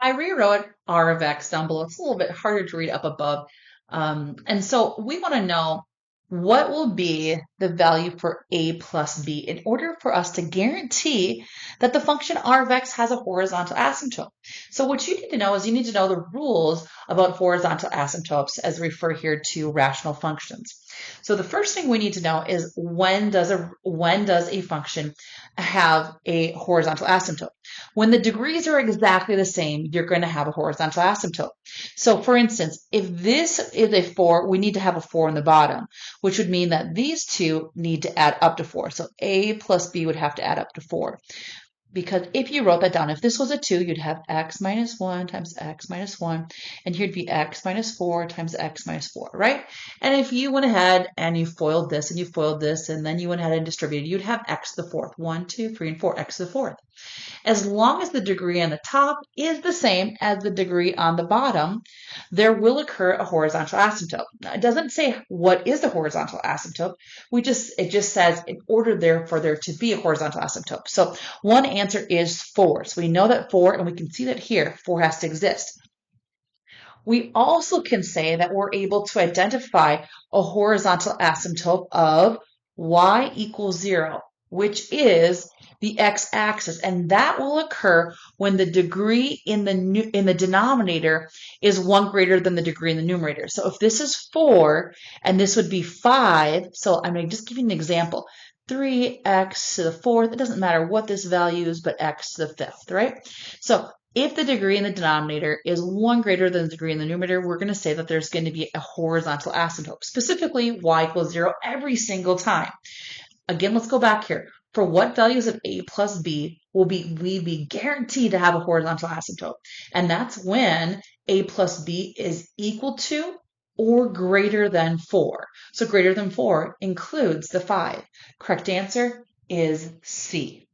I rewrote R of X down below. It's a little bit harder to read up above. And so we want to know what will be the value for A plus B in order for us to guarantee that the function R of X has a horizontal asymptote. So what you need to know is you need to know the rules about horizontal asymptotes as we refer here to rational functions. So the first thing we need to know is when does a function have a horizontal asymptote? When the degrees are exactly the same, you're going to have a horizontal asymptote. So for instance, if this is a 4, we need to have a 4 in the bottom, which would mean that these two need to add up to 4. So A plus B would have to add up to 4. Because if you wrote that down, if this was a 2, you'd have x minus 1 times x minus 1, and here'd be x minus 4 times x minus 4, right? And if you went ahead and you foiled this and you foiled this, and then you went ahead and distributed, you'd have x to the fourth. 1, 2, 3, and 4, x to the fourth. As long as the degree on the top is the same as the degree on the bottom, there will occur a horizontal asymptote. Now, it doesn't say what is the horizontal asymptote. It just says in order there for there to be a horizontal asymptote. So one answer is 4. So we know that 4, and we can see that here 4 has to exist. We also can say that we're able to identify a horizontal asymptote of y equals 0, which is the x-axis, and that will occur when the degree in the denominator is 1 greater than the degree in the numerator. So if this is 4 and this would be 5, so I'm going to just give you an example. 3x to the fourth, it doesn't matter what this value is, but x to the fifth, right? So if the degree in the denominator is 1 greater than the degree in the numerator, we're going to say that there's going to be a horizontal asymptote, specifically y equals 0 every single time. Again, let's go back here. For what values of A plus B will we be guaranteed to have a horizontal asymptote? And that's when A plus B is equal to or greater than 4. So greater than 4 includes the 5. Correct answer is C.